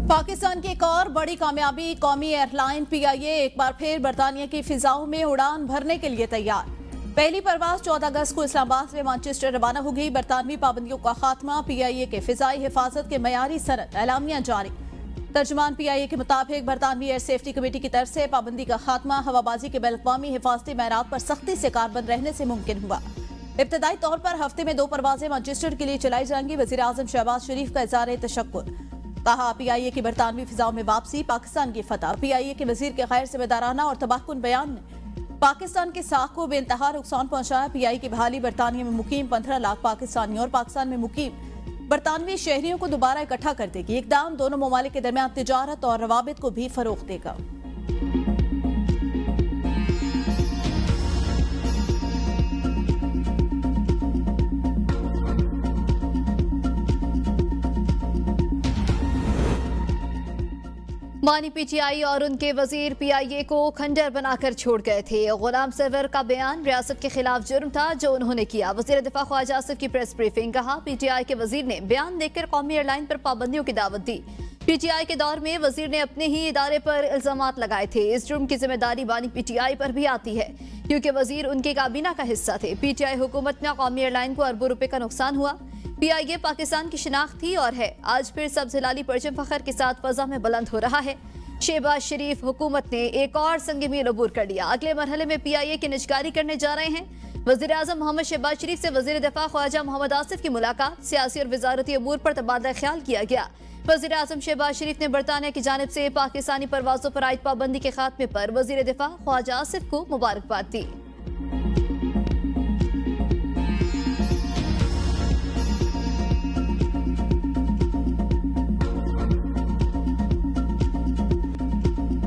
पाकिस्तान की एक और बड़ी कामयाबी, कौमी एयरलाइन पीआईए एक बार फिर बरतानिया की फिजाओं में उड़ान भरने के लिए तैयार। पहली परवाज 14 अगस्त को इस्लामाबाद से मैनचेस्टर रवाना होगी। बरतानवी पाबंदियों का खात्मा, पीआईए के फिजाई हिफाजत के मयारी सनद, एलामिया जारी। तर्जुमान पीआईए के मुताबिक बरतानवी एयर सेफ्टी कमेटी की तरफ से पाबंदी का खात्मा हवाबाजी के बैनुल-अक़वामी हिफाजती मैरात पर सख्ती से कारबंद रहने से मुमकिन हुआ। इब्तदाई तौर पर हफ्ते में 2 परवाजें मैनचेस्टर के लिए चलाई जाएंगी। वज़ीर आज़म शहबाज शरीफ का इज़हार तशक्कुर। कहा, पीआईए की बरतानवी फिजाओं में वापसी, पाकिस्तान की फतह। पीआईए के वजीर के गैर जिम्मेदाराना और तबाहकुन बयान ने पाकिस्तान के साख को बेइंतहा नुकसान पहुंचाया। पीआईए की बहाली, बरतानिया में मुकीम 15 लाख पाकिस्तानी और पाकिस्तान में मुकीम बरतानवी शहरियों को दोबारा इकट्ठा कर देगी। इकदाम दोनों ममालिक के दरमियान तिजारत और रवाबित को भी फरोग देगा। मानी पीटीआई और उनके वजीर पीआईए को खंडर बनाकर छोड़ गए थे। गुलाम सरवर का बयान रियासत के खिलाफ जुर्म था जो उन्होंने किया। वजीर दिफा ख्वाजा आसिफ की प्रेस ब्रीफिंग। कहा, पीटीआई के वजीर ने बयान देकर कौमी एयरलाइन पर पाबंदियों की दावत दी। पीटीआई के दौर में वजीर ने अपने ही इदारे पर इल्जामात लगाए थे। इस जुर्म की जिम्मेदारी बानी पीटीआई पर भी आती है क्योंकि वजीर उनकी काबीना का हिस्सा थे। पीटीआई हुकूमत में कौमी एयरलाइन को अरबों रुपए का नुकसान हुआ। पीआईए पाकिस्तान की शिनाख्त थी और है। आज फिर सब्ज हिलाली परचम फखर के साथ फजा में बुलंद हो रहा है। शहबाज शरीफ हुकूमत ने एक और संग मील अबूर कर लिया। अगले मरहले में पीआईए की निजकारी करने जा रहे हैं। वजीर आजम मोहम्मद शहबाज शरीफ से वजीर दिफा ख्वाजा मोहम्मद आसिफ की मुलाकात, सियासी और वजारती अमूर पर तबादला ख्याल किया गया। वजीर आजम शहबाज शरीफ ने बरतानिया की जानिब से पाकिस्तानी परवाजों पर आयद पाबंदी के खात्मे पर वजीर दिफा ख्वाजा आसिफ को मुबारकबाद दी।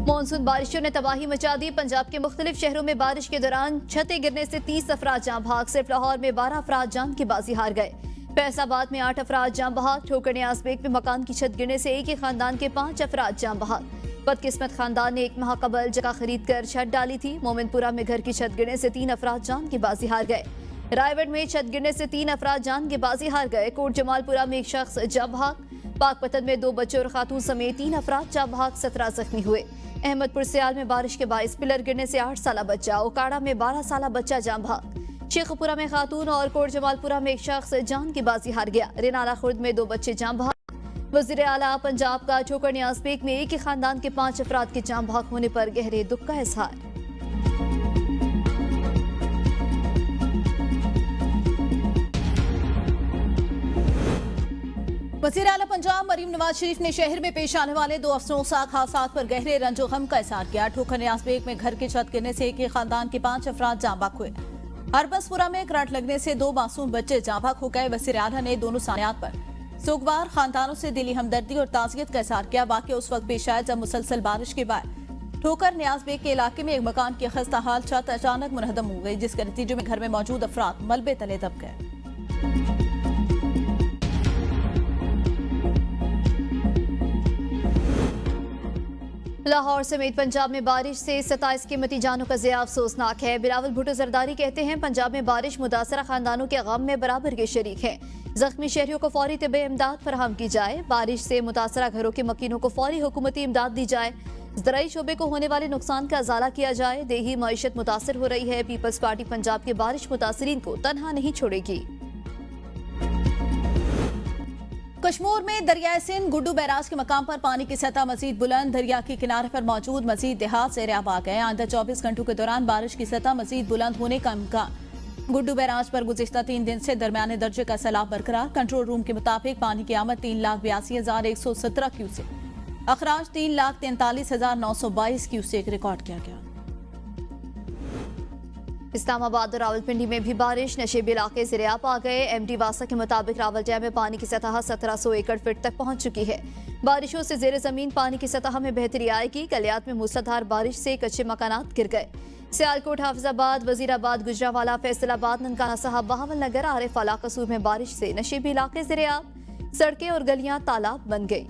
मानसून बारिशों ने तबाही मचा दी। पंजाब के मुख्तलिफ शहरों में बारिश के दौरान छतें गिरने से 30 अफराद जान बहक। सिर्फ लाहौर में 12 अफराद जान की बाजी हार गए। फैसलाबाद में 8 अफराद जान बहक। ठोकर न्याज बेग में मकान की छत गिरने से एक ही खानदान के 5 अफराद जान बहक। बदकिस्मत खानदान ने 1 माह कबल जगह खरीद कर छत डाली थी। मोमिनपुरा में घर की छत गिरने से 3 अफराद जान की बाजी हार गए। रायगढ़ में छत गिरने से 3 अफराद जान की बाजी हार गए। कोट जमालपुरा में 1 शख्स जान बहक। पाकपतन में 2 बच्चों और खातून समेत 3 अफराद जान बहक, 17 जख्मी हुए। अहमदपुर सियाल में बारिश के बाइस पिलर गिरने से 8 साला बच्चा, ओकाड़ा में 12 साला बच्चा जान बहक। शेखपुरा में खातून और कोट जमालपुरा में 1 शख्स जान की बाजी हार गया। रेनाला खुर्द में 2 बच्चे जान बहक। वजीर आला पंजाब का ठोकर न्याज बेग में एक ही खानदान के 5 अफराद के जान बहक होने पर गहरे दुख का इजहार। वज़ीर आला पंजाब मरीम नवाज शरीफ ने शहर में पेश आने वाले 2 अफसोसनाक हादसात पर गहरे रंजो गम का इजहार किया। ठोकर न्याज बेग में घर की छत गिरने से एक ही खानदान के 5 अफराद जाँ बहक हुए। हरबसपुरा में करंट लगने से 2 मासूम बच्चे जाँ बहक हो गए। वज़ीर आला ने दोनों सानियात पर सोगवार खानदानों से दिली हमदर्दी और ताज़ियत का इजहार किया। वाक़या उस वक्त पेश आया जब मुसलसल बारिश के बाद ठोकर न्याज बेग के इलाके में एक मकान की खस्ता हाल छत अचानक मुनहदम हो गई, जिसके नतीजे में घर में मौजूद अफराद मलबे तले दब गए। लाहौर समेत पंजाब में बारिश से 27 कीमती जानों का ज़िया अफसोसनाक है। बिलावल भुट्टो जरदारी कहते हैं, पंजाब में बारिश मुतासरा खानदानों के गम में बराबर के शरीक है। जख्मी शहरियों को फौरी तिब्बी इमदाद फराहम की जाए। बारिश से मुतासरा घरों के मकीनों को फौरी हुकूमती इमदाद दी जाए। ज़राई शोबे को होने वाले नुकसान का अजाला किया जाए। देही मईशत मुतासर हो रही है। पीपल्स पार्टी पंजाब के बारिश मुतासरीन को तनहा नहीं छोड़ेगी। कश्मीर में दरियाए सिंध गुड्डू बैराज के मकाम पर पानी की सतह मजीद बुलंद। दरिया के किनारे पर मौजूद मजीद देहात ज़ेर-ए-आब आ गए। आइंदा 24 घंटों के दौरान बारिश की सतह मजीद बुलंद होने का इम्कान। गुड्डू बैराज पर गुज़िश्ता 3 दिन से दरमियाने दर्जे का सैलाब बरकरार। कंट्रोल रूम के मुताबिक पानी की आमद 3,82,117 क्यूसेक, अखराज 3,43,922 क्यूसेक रिकॉर्ड किया गया। इस्लामाबाद और रावलपिंडी में भी बारिश। नशेबी इलाके ज़ेर-ए-आब आ गए। एमडी वासा के मुताबिक रावल डैम में पानी की सतह 1700 एकड़ फीट तक पहुंच चुकी है। बारिशों से जेर जमीन पानी की सतह में बेहतरी आएगी। कलियात में मूसलाधार बारिश से कच्चे मकानात गिर गए। सियालकोट, हाफिजाबाद, वजीराबाद, गुजरावाला, फैसलाबाद, ननकाना साहब, बहावल नगर, आरिफ आला कसूर में बारिश से नशेबी इलाके ज़ेर-ए-आब। सड़कें और गलियां तालाब बन गई।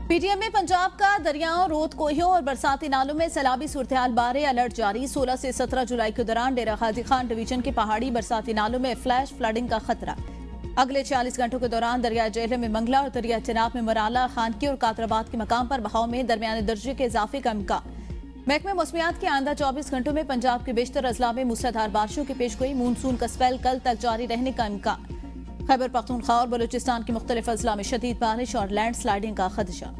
पीटीएम में पंजाब का दरियाओं, रोद कोहियों और बरसाती नालों में सैलाबी सूरत-ए-हाल बारे अलर्ट जारी। 16 से 17 जुलाई के दौरान डेरा गाजी खान डिवीजन के पहाड़ी बरसाती नालों में फ्लैश फ्लडिंग का खतरा। अगले 40 घंटों के दौरान दरिया जेहलम में मंगला और दरिया चिनाब में मराला, खानकी और कादराबाद के मकाम पर बहाव में दरमियाने दर्जे के इजाफे का इम्कान। महकमे मौसमियात के आइंदा 24 घंटों में पंजाब के बेशतर अजला में मूसलाधार बारिशों की पेशगोई। मानसून का स्पेल कल तक जारी रहने का इम्कान। खैबर पख्तूनख्वा और बलूचिस्तान के मुख्तलिफ अजला में शदीद बारिश और लैंड स्लाइडिंग का खदशा।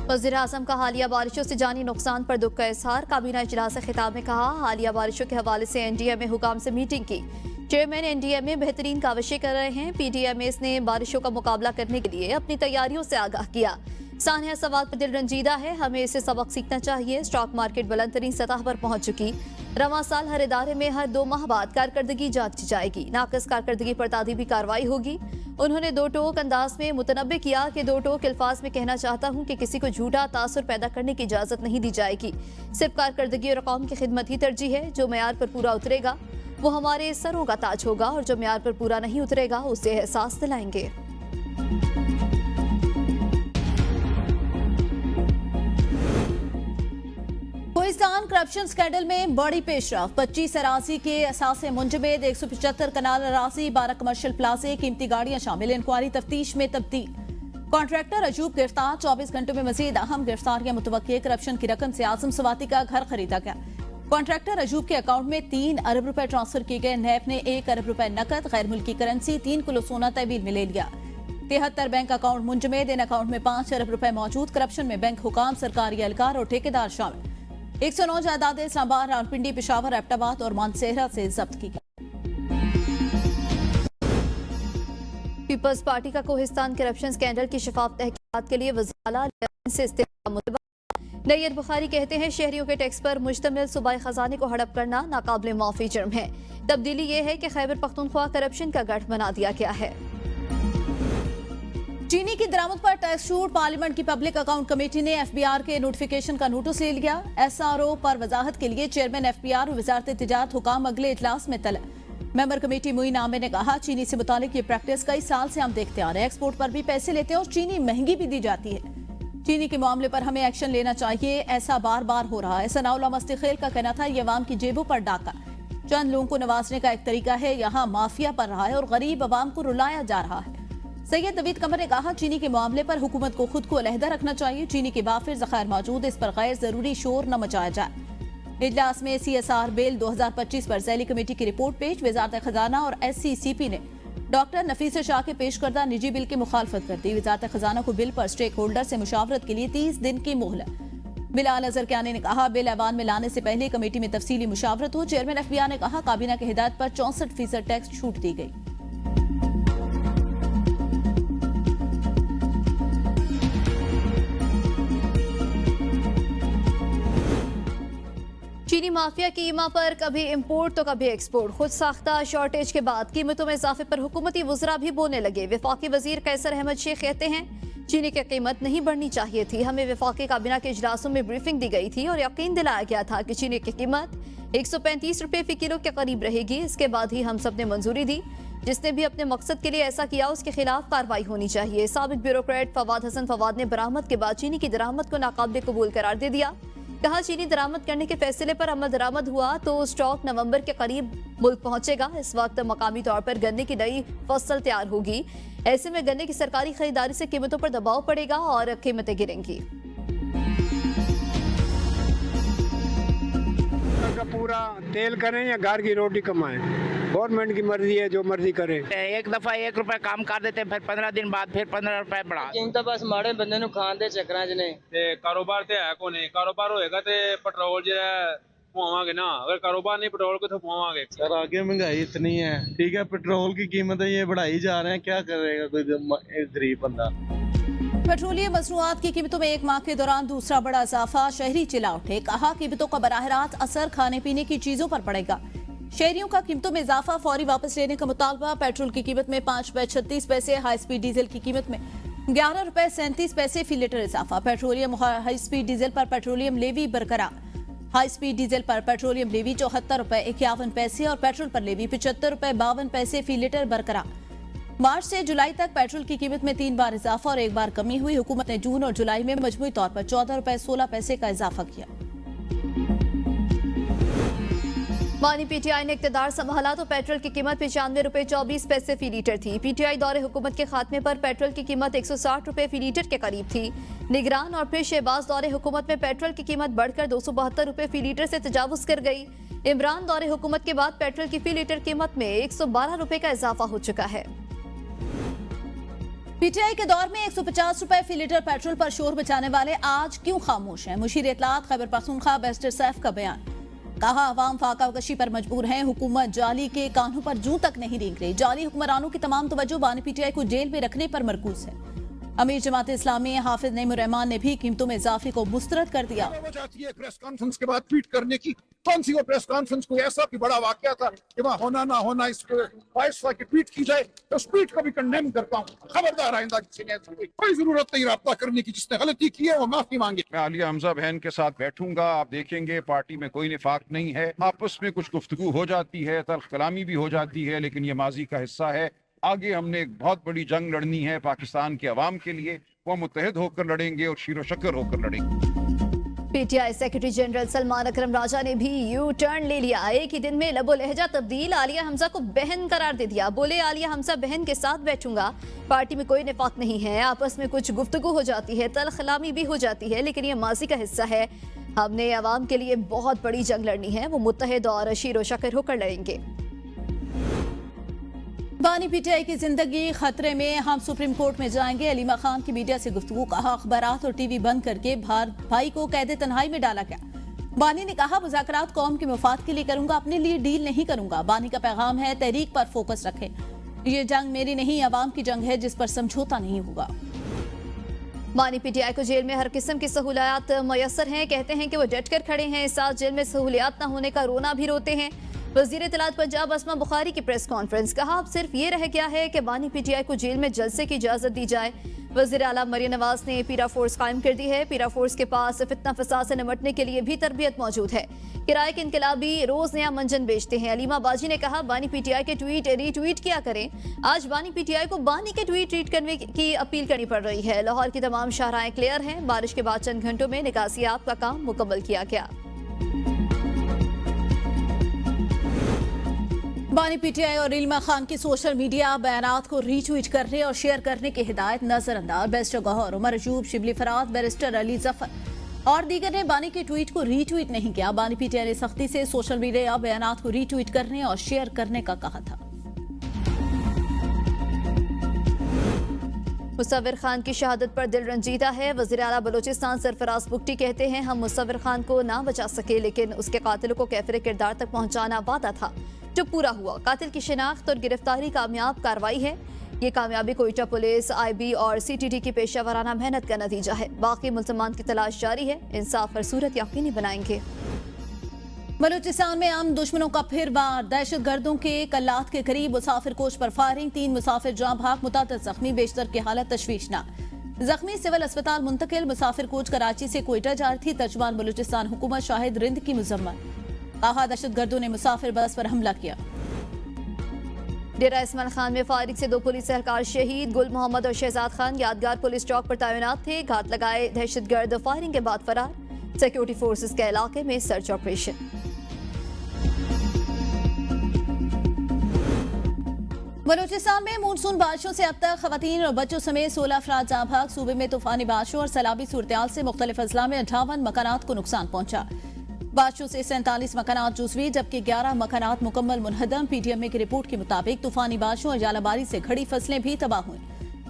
वज़ीर आज़म का हालिया बारिशों से जानी नुकसान पर दुख का इजहार। काबीना इजलास से खिताब में कहा, हालिया बारिशों के हवाले से एनडीएमए हुकाम से मीटिंग की। चेयरमैन एनडीएमए बेहतरीन काविशें कर रहे हैं। पीडीएमएस ने बारिशों का मुकाबला करने के लिए अपनी तैयारियों से आगाह किया। सानिया सवाल पर दिल रंजीदा है, हमें इससे सबक सीखना चाहिए। स्टॉक मार्केट बुलंद तरीन सतह पर पहुंच चुकी। रवां साल हर इदारे में हर 2 माह बाद कारकर्दगी जांची जाएगी। नाक़िस कारकर्दगी पर तादीबी कार्रवाई होगी। उन्होंने 2 टोक अंदाज में मुतनब्बे किया कि 2 टोक अल्फाज में कहना चाहता हूं कि किसी को झूठा तासुर पैदा करने की इजाजत नहीं दी जाएगी। सिर्फ कारकर्दगी और कौम की खिदमत ही तरजीह है। जो मेयार पर पूरा उतरेगा वो हमारे सरों का ताज होगा, और जो मेयार पर पूरा नहीं उतरेगा उसे एहसास दिलाएंगे। कोहिस्तान करप्शन स्कैंडल में बड़ी पेशरफ। 25 अराजी के असासे मुंजमद, 175 कनाल अराजी, 12 कमर्शियल प्लाजे, कीमती गाड़ियां शामिल। इंक्वायरी तफ्तीश में तब्दील। कॉन्ट्रैक्टर अजूब गिरफ्तार। 24 घंटों में मजीद अहम गिरफ्तारियां मुतवक्के। करप्शन की रकम से आजम सवाती का घर खरीदा गया। कॉन्ट्रैक्टर अजूब के अकाउंट में 3 अरब रुपए ट्रांसफर किए गए। नैब ने 1 अरब रुपए नकद, गैर मुल्की करेंसी, 3 किलो सोना तहवील में ले लिया। 73 बैंक अकाउंट मुंजमद। इन अकाउंट में 5 अरब रुपए मौजूद। करप्शन में बैंक हुकाम, सरकारी एहलकार और ठेकेदार शामिल। 109 जायदादें इस्लामाबाद, रावलपिंडी, पेशावर, एबटाबाद और मानसेहरा से जब्त की गई। पीपल्स पार्टी का कोहिस्तान करप्शन स्कैंडल की शफाफ तहकीकात के लिए वज़ीर आला से इस्तीफा मुतबा। नैयद बुखारी कहते हैं, शहरियों के टैक्स पर मुश्तमिल सूबाई खजाने को हड़प करना नाकाबिले माफी जुर्म है। तब्दीली ये है कि खैबर पख्तूनख्वा करप्शन का गढ़ बना दिया गया है। चीनी की दरामद पर टैक्स छूट। पार्लियामेंट की पब्लिक अकाउंट कमेटी ने एफबीआर के नोटिफिकेशन का नोटिस ले लिया। एसआरओ पर वजाहत के लिए चेयरमैन एफबीआर और वजारत तिजारत हुकाम अगले इजलास में तलब। मेंबर कमेटी मुइन आमिर ने कहा, चीनी से मुतालिक ये प्रैक्टिस कई साल से हम देखते आ रहे हैं। एक्सपोर्ट पर भी पैसे लेते हैं और चीनी महंगी भी दी जाती है। चीनी के मामले पर हमें एक्शन लेना चाहिए, ऐसा बार बार हो रहा है। सनाउल्लाह मस्तिखेल का कहना था, ये अवाम की जेबों पर डाका चंद लोगों को नवाजने का एक तरीका है। यहाँ माफिया पर रहा है और गरीब अवाम को रुलाया जा रहा है। सैयद नवीद कमर ने कहा, चीनी के मामले पर हुकूमत को खुद को अलहदा रखना चाहिए। चीनी के वाफिर ज़खायर मौजूद, इस पर गैर जरूरी शोर न मचाया जाए। इजलास में CSR बिल 2025 पर ज़ैली कमेटी की रिपोर्ट पेश। वजारत खजाना और SCCP ने डॉक्टर नफीस शाह के पेश करदा निजी बिल की मुखालफत कर दी। वजारत खजाना को बिल पर स्टेक होल्डर से मुशावरत के लिए 30 दिन की मोहलत। बिलाल अजहर कियानी ने कहा, बिल ऐवान में लाने से पहले कमेटी में तफसीली मुशावरत हो। चेयरमैन एफबीआर ने कहा, काबीना की हिदायत पर 64% टैक्स छूट दी गई। चीनी माफिया की ईमा पर कभी इंपोर्ट तो कभी एक्सपोर्ट। खुद साख्ता शॉर्टेज के बाद कीमतों में इजाफे पर हुकूमती वज़रा भी बोलने लगे। वफाकी वजीर कैसर अहमद शेख कहते हैं, चीनी की कीमत नहीं बढ़नी चाहिए थी। हमें वफाकी काबीना के इजलासों में ब्रीफिंग दी गई थी और यकीन दिलाया गया था कि चीनी की कीमत 135 रुपए फी किलो के करीब रहेगी। इसके बाद ही हम सब ने मंजूरी दी। जिसने भी अपने मकसद के लिए ऐसा किया उसके खिलाफ कार्रवाई होनी चाहिए। साबिक ब्यूरोक्रेट फवाद हसन फवाद ने बरामद के बाद चीनी की दरामद को नाकाबिले कबूल करार दे दिया। कहा, चीनी दरामद करने के फैसले पर अमल दरामद हुआ तो स्टॉक नवंबर के करीब मुल्क पहुंचेगा। इस वक्त मकामी तौर पर गन्ने की नई फसल तैयार होगी। ऐसे में गन्ने की सरकारी खरीदारी से कीमतों पर दबाव पड़ेगा और कीमतें गिरेंगी। का पूरा तेल करें या घर की रोटी कमाएं, गवर्नमेंट की मर्जी है, जो मर्जी करे। एक दफा 1 रुपए काम कर देते, फिर 15 दिन बाद फिर 15 रुपए बढ़ा। ਜਿੰਨ ਤਾਂ ਬਸ ਮਾੜੇ ਬੰਦੇ ਨੂੰ ਖਾਣ ਦੇ ਚੱਕਰਾਂ 'ਚ ਨੇ। ਤੇ ਕਾਰੋਬਾਰ ਤੇ ਹੈ ਕੋਨੇ, ਕਾਰੋਬਾਰ ਹੋਏਗਾ ਤੇ ਪੈਟਰੋਲ ਜਿਹੜਾ ਪਵਾਵਾਂਗੇ ਨਾ। अगर कारोबार नहीं पेट्रोल कितों पवावांगे। सर आगे महंगाई इतनी है, ठीक है, पेट्रोल की कीमतें ये बढ़ाई जा रहे हैं, क्या करेगा कोई गरीब बंदा। पेट्रोलियम मसनूआत की कीमतों में एक माह के दौरान दूसरा बड़ा इजाफा। शहरी चिल्ला उठे। कहा, कीमतों का बराह रास्त असर खाने पीने की चीजों पर पड़ेगा। शहरियों का कीमतों में इजाफा, फौरी वापस लेने का मुतालबा। पेट्रोल की कीमत में 5 रुपए 36 पैसे, हाई स्पीड डीजल की कीमत में 11 रुपए 37 पैसे फी लीटर इजाफा। पेट्रोलियम हाई स्पीड डीजल पर पेट्रोलियम लेवी बरकरार। हाई स्पीड डीजल पर पेट्रोलियम लेवी 74 रुपए 51 पैसे और पेट्रोल पर लेवी 75 रुपए 52 पैसे फी लीटर बरकरार। मार्च से जुलाई तक पेट्रोल की कीमत में 3 बार इजाफा और 1 बार कमी हुई। हुकूमत ने जून और जुलाई में मजमूई तौर पर 14 रुपए 16 पैसे का इजाफा किया। मानी पीटीआई ने इक्तदार संभाला तो पेट्रोल की कीमत 95 रुपए 24 पैसे फी लीटर थी। पीटीआई दौरे हुकूमत के खात्मे पर पेट्रोल की कीमत 160 रुपए फी लीटर के करीब थी। निगरान और फिर शहबाज दौरे हुकूमत में पेट्रोल की कीमत बढ़कर 272 रुपए फी लीटर से तजावुज कर गई। इमरान दौरे हुकूमत के बाद पेट्रोल की फी लीटर कीमत में 112 रुपए का इजाफा हो चुका है। पीटीआई के दौर में 150 रुपए फी लीटर पेट्रोल पर शोर मचाने वाले आज क्यों खामोश हैं? मुशीर इत्तलात खैबर पख्तूनख्वा बैरिस्टर सैफ का बयान। कहा अवाम फाकाकशी पर मजबूर है, हुकूमत जाली के कानों पर जूं तक नहीं रेंग रही। जाली हुक्मरानों की तमाम तवज्जो बानी पीटीआई को जेल में रखने पर मरकूज है। अमीर जमात इस्लामी हाफिज नईमुर रहमान ने भी कीमतों में इजाफे को मुस्तरद कर दिया। चाहती है प्रेस कॉन्फ्रेंस के बाद ट्वीट करने की, कौन सी वो प्रेस कॉन्फ्रेंस? कोई ऐसा भी बड़ा वाकया था कि वहाँ होना ना होना इस फैसला की ट्वीट की जाए, तो उस ट्वीट को भी कंडेम करता हूँ। खबरदार आइंदा किसी ने कोई जरूरत नहीं राब्ता करने की। जिसने गलती की है वो माफी मांगे। मैं आलिया हमजा बहन के साथ बैठूंगा, आप देखेंगे पार्टी में कोई निफाक नहीं है। आपस में कुछ गुफ्तगू हो जाती है, तल्ख कलामी भी हो जाती है, लेकिन ये माजी का हिस्सा है। आगे हमने एक बहुत बड़ी जंग लड़नी है पाकिस्तान के अवाम के लिए। वो मुत्तहिद होकर लड़ेंगे और शीरो शक्कर होकर लड़ेंगे। पीटीआई सेक्रेटरी जनरल सलमान अकरम राजा ने भी यू टर्न ले लिया। एक ही दिन में लबो लहजा तब्दील, आलिया हमजा को बहन करार दे दिया। बोले आलिया हमजा बहन के साथ बैठूंगा, पार्टी में कोई निफाक नहीं है। आपस में कुछ गुफ्तगू हो जाती है, तल्ख कलामी भी हो जाती है, लेकिन ये माजी का हिस्सा है। हमने अवाम के लिए बहुत बड़ी जंग लड़नी है, वो मुत्तहिद और शीरो शक्कर होकर लड़ेंगे। बानी पीटीआई की जिंदगी खतरे में, हम सुप्रीम कोर्ट में जाएंगे। अलीमा खान की मीडिया से गुफ्तगू। कहा अखबारात और टीवी बंद करके भाई को कैद तन्हाई में डाला गया। बानी ने कहा मुज़ाकरात कौम के मफाद के लिए करूंगा, अपने लिए डील नहीं करूंगा। बानी का पैगाम है तहरीक पर फोकस रखें। ये जंग मेरी नहीं अवाम की जंग है, जिस पर समझौता नहीं होगा। बानी पीटीआई को जेल में हर किस्म की सहूलियात मयसर हैं। कहते हैं कि वो डट कर खड़े हैं। साथ जेल में सहूलियात न होने का रोना भी रोते हैं। वज़ीर इत्तलात पंजाब अस्मा बुखारी की प्रेस कॉन्फ्रेंस। कहा अब सिर्फ ये रह गया है कि बानी पीटीआई को जेल में जलसे की इजाजत दी जाए। वज़ीर आला मरियम नवाज ने पीरा फोर्स कायम कर दी है। पीरा फोर्स के पास फितना फसाद से निपटने के लिए भी तरबियत मौजूद है। किराए के इनकलाबी रोज नया मंजन बेचते हैं। अलीमा बाजी ने कहा बानी पीटीआई के ट्वीट रीट्वीट किया करें। आज बानी पीटीआई को बानी के ट्वीट रीट करने की अपील करनी पड़ रही है। लाहौर की तमाम शाहराएं क्लियर हैं। बारिश के बाद चंद घंटों में निकासियात का काम मुकम्मल किया गया। बानी पीटीआई और इल्मा खान की सोशल मीडिया बयानात को रीट्वीट करने और शेयर करने की हिदायत नजरअंदाज। बैरिस्टर गौहर, उमर अयूब, शिबली फराज, बैरिस्टर अली जफर और दीगर ने बानी के ट्वीट को रीट्वीट नहीं किया। बानी पीटीआई ने सख्ती से सोशल मीडिया बयानात को रीट्वीट करने और शेयर करने का कहा था। मुसव्विर खान की शहादत पर दिल रंजीदा है। वज़ीर आला बलोचिस्तान सरफराज बुगटी कहते हैं हम मुसव्विर खान को ना बचा सके, लेकिन उसके कातिल को कैफिर किरदार तक पहुंचाना वादा था जो पूरा हुआ। कातिल की शिनाख्त और गिरफ्तारी कामयाब कार्रवाई है। ये कामयाबी कोयटा पुलिस, IB और CTD की पेशावराना मेहनत का नतीजा है। बाकी मुल्ज़मान की तलाश जारी है। इंसाफ और सूरत यकीनी बनाएंगे। बलूचिस्तान में आम दुश्मनों का फिर वार। दहशत गर्दों के कल्लात के करीब मुसाफिर कोच पर फायरिंग। 3 मुसाफिर जाँ भाग, मुतादिद जख्मी, बेशतर की हालत तशवीशनाक। जख्मी सिविल अस्पताल मुंतकिल। मुसाफिर कोच कराची से कोयटा जा रही थी। तर्जुमान बलूचिस्तान हुकूमत शाहिद रिंद की मुजम्मत। कहा दहशत गर्दों ने मुसाफिर बस पर हमला किया। डेरा इस्माइल खान में फायरिंग से 2 पुलिस एहलकार शहीद। गुल मोहम्मद और शहजाद खान यादगार पुलिस चौक पर तैनात थे। घात लगाए दहशतगर्द फायरिंग के बाद फरार। सिक्योरिटी फोर्सेस के इलाके में सर्च ऑपरेशन। बलूचिस्तान में मानसून बारिशों से अब तक खवातीन और बच्चों समेत 16 अफराद जाँ भाग। सूबे में तूफानी बारिशों और सैलाबी सूरत से मुख्तलिफ अजला में 58 मकानात को नुकसान पहुंचा। बारिशों से 47 मकानात जुज़वी जबकि 11 मकानात मुकम्मल मुनहदम। PTM की रिपोर्ट के मुताबिक तूफानी बारिशों और जालाबारी से खड़ी फसलें भी तबाह हुई।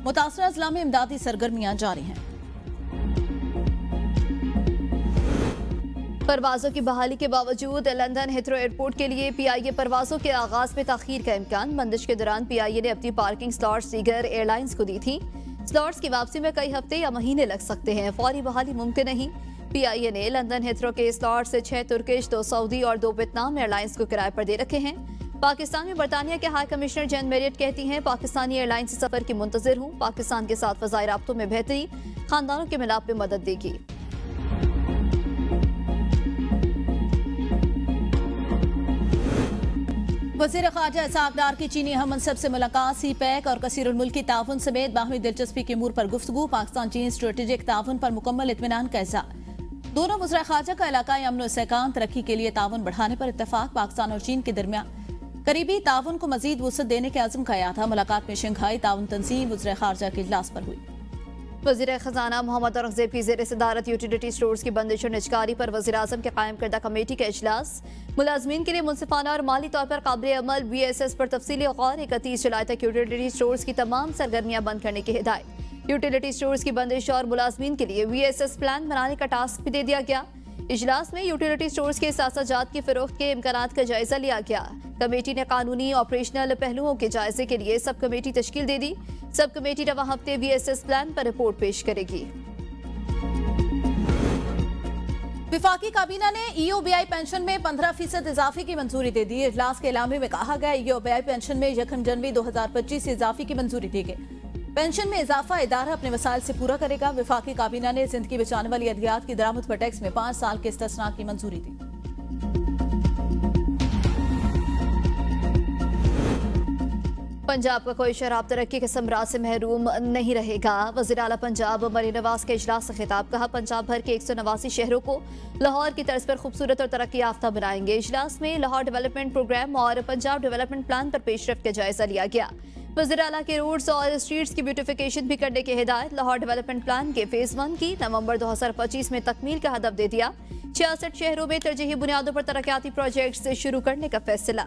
मुतासरा अजला में इमदादी सरगर्मियां जारी हैं। परवाजों की बहाली के बावजूद लंदन हिथरो एयरपोर्ट के लिए PIA परवाजों के आगाज में ताखीर का इम्कान। बंदिश के दौरान PIA ने अपनी पार्किंग स्लॉट्स दीगर एयरलाइंस को दी थी। स्लॉट्स की वापसी में कई हफ्ते या महीने लग सकते हैं। फौरी बहाली मुमकिन नहीं। PIA ने लंदन हिथरो के स्लॉट से 6 तुर्किश, 2 सऊदी और 2 वियतनाम एयरलाइंस को किराए पर दे रखे हैं। पाकिस्तान में बरतानिया के हाई कमिश्नर जैन मेरिट कहती हैं पाकिस्तानी एयरलाइन से सफर की मुंतजिर हूँ। पाकिस्तान के साथ फजाई राब्तों में बेहतरी खानदानों के मिलाप में मदद देगी। वज़ीर ख़ारजा इसहाक़ डार की चीनी अहम मनसब से मुलाकात। CPEC और कसीरुल मुल्की ताउन समेत बाहमी दिलचस्पी के अमूर पर गुफ्तगू। पाकिस्तान चीन स्ट्रेटेजिक ताउन पर मुकम्मल इत्मीनान का इज़हार। दोनों वज़ीर ख़ारजा का इलाकाई अमन और इस्तेहकाम तरक्की के लिए ताउन बढ़ाने पर इत्तेफाक। पाकिस्तान और चीन के दरमियान करीबी ताउन को मजीद वुसअत देने के अज़्म का था। मुलाकात में शंघाई ताउन तंजीम वज़ीर ख़ारजा के इजलास पर हुई। वज़ीर ख़जाना मोहम्मद औरंगज़ेब की ज़ेर सदारत यूटिलिटी स्टोर्स की बंदिश और निजकारी पर वज़ीर आज़म के कायम करदा कमेटी का इजलास। मुलाजमीन के लिए मुनसिफाना और माली तौर पर काबिल अमल BSS पर तफसीली गौर। 31 जुलाई तक यूटिलिटी स्टोर्स की तमाम सरगर्मियाँ बंद करने की हिदायत। यूटिलिटी स्टोर्स की बंदिश और मुलाजमीन के लिए BSS प्लान बनाने का टास्क भी दे दिया गया। इजलास में यूटिलिटी स्टोर्स के सासाजात की फरोख्त के इम्कानात का जायजा लिया गया। कमेटी ने कानूनी ऑपरेशनल पहलुओं के जायजे के लिए सब कमेटी तश्कील दे दी। सब कमेटी रवा हफ्ते BSS प्लान पर रिपोर्ट पेश करेगी। विफाकी काबीना ने EOBI पेंशन में 15% इजाफे की मंजूरी दे दी। इजलास के एलामे में कहा गया EOBI पेंशन में 1 जनवरी 2025 से इजाफे की मंजूरी दी गई। पेंशन में इजाफा इदारा अपने वसाइल से पूरा करेगा। विफाकी काबीना ने जिंदगी बचाने वाली अद्वियात की दरामद पर टैक्स में 5 साल के इस्तिस्ना की मंजूरी दी। पंजाब का कोई शराब तरक्की के समराज से महरूम नहीं रहेगा। वज़ीर आला पंजाब मरीन नवाज के इजलास से खिताब। कहा पंजाब भर के 189 शहरों को लाहौर की तर्ज पर खूबसूरत और तरक्की याफ्ता बनाएंगे। इजलास में लाहौर डेवलपमेंट प्रोग्राम और पंजाब डेवलपमेंट प्लान पर पेशरफ्त का जायजा लिया गया। वज़ीर आला के रोड्स और स्ट्रीट्स की ब्यूटिफिकेशन भी करने की हिदायत। लाहौर डेवलपमेंट प्लान के फेज 1 की नवंबर 2025 में तकमील का हदफ दे दिया। 66 शहरों में तरजीही बुनियादों पर तरक्याती प्रोजेक्ट्स शुरू करने का फैसला।